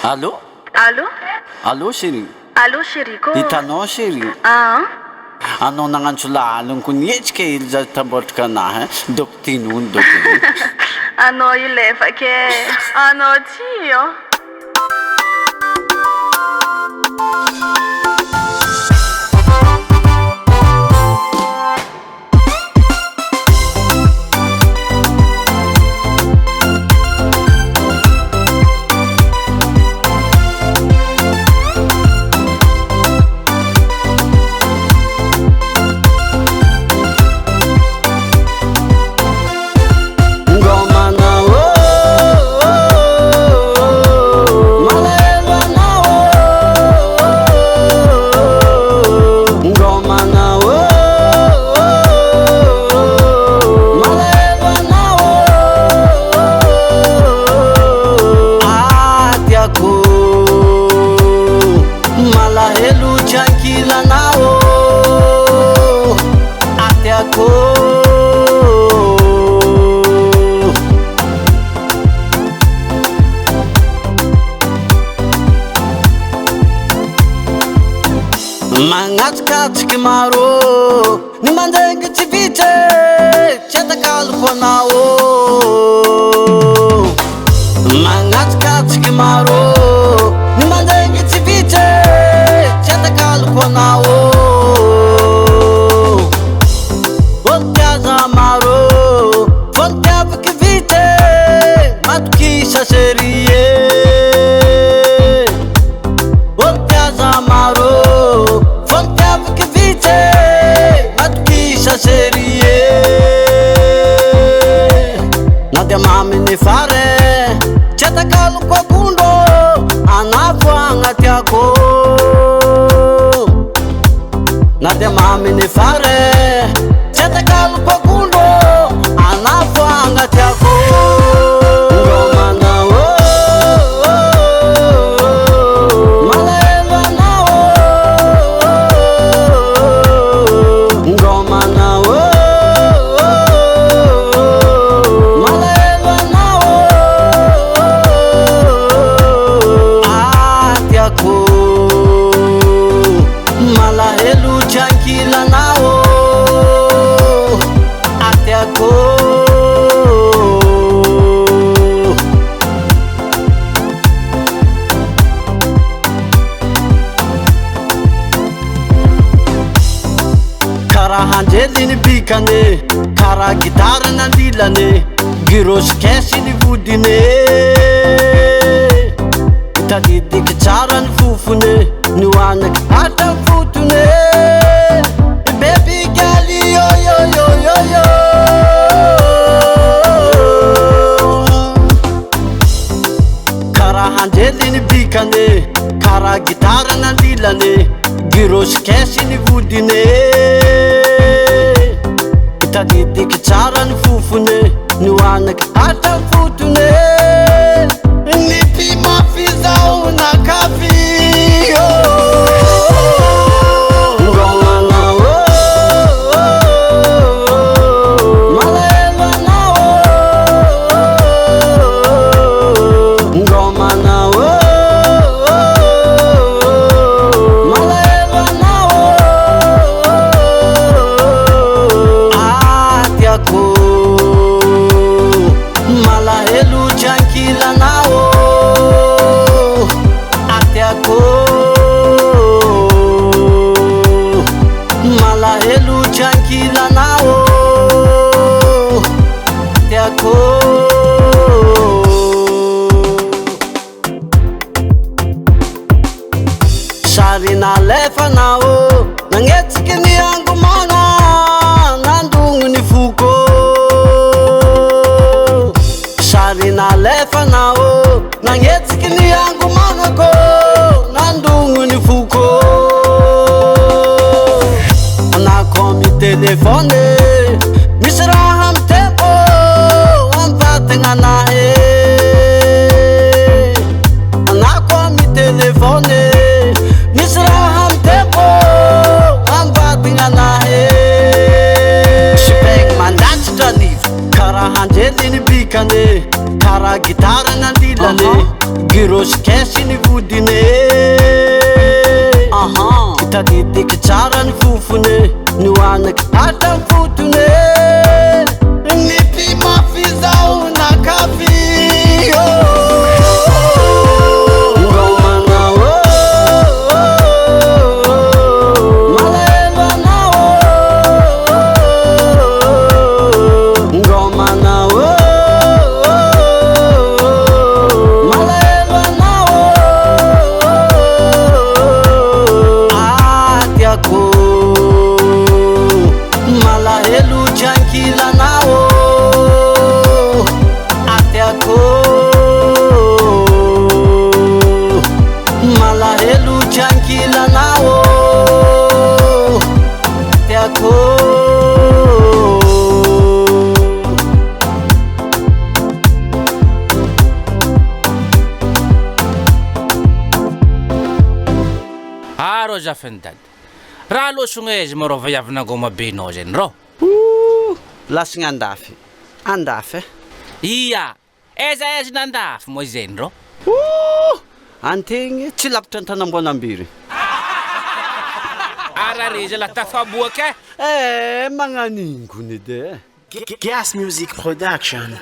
Allô? Allô? Allô chérie? Allô chérie, ko? Hitanao chérie? Anao nagnantso laloko nihetsiky hely za tambotrika anahy doko tinony doko. Anao io lefaka e. Anao tio. Mangatikatsiky maro ny mandraingy tsy vitsy tsy atakaloko anao. Mangatikatsiky maro ny mandraingy tsy vitsy tsy atakaloko anao. Vonimpiaza maro vonimpiavaky vitsy matokisa serie. Vonimpiaza maro vonimpiavaky vitsy matokisa serie. Na dia maminy fare tsy atakaloko akondro anavo agnatiako. Na dia maminy fare tsy atakaloko akondro anavo agnatiako. Hanjely ny bikane kara gitara nandilane girosy kesy ny vodine. Hitadidiky tsara ny fofone ny oanaky hatra ny fotone. Baby girl yo yo yo yo yo. Kara hanjely ny bikane kara gitara nandilane girosy kesy ny vodine. Hitadidiky tsara ny fofone ny oanaky hatra ny fotone. Nipy mafy zao nakafy malahelo tranquillanao tiako. Sarina lefanao nagnetsiky ny angomana nandogno ny foko. Sarina lefanao nagnetsiky ny angomanako nandogno ny foko. Anako amy telefone misy raha amy tempo amy vatagna anahy. Anako amy telefone misy raha amy tempo amy vatagna anahy. Sipegny mandatsitra nivo kara hanjely ny bikane kara gitara nandilane Girosy kesy ny vodiny hitadidiky tsara ny fofony ny hoanaky hatraminy fotony nipimafizahona kafy Zafandad raha losogna izy maro vaiavina gomabenao zany ro lasagna andafy andafy ia eza nandafy mo zany ro antegny tsy lavitra an-tanamboanambiry arareza la tafaboaka magnaningony edy Gas Music Production.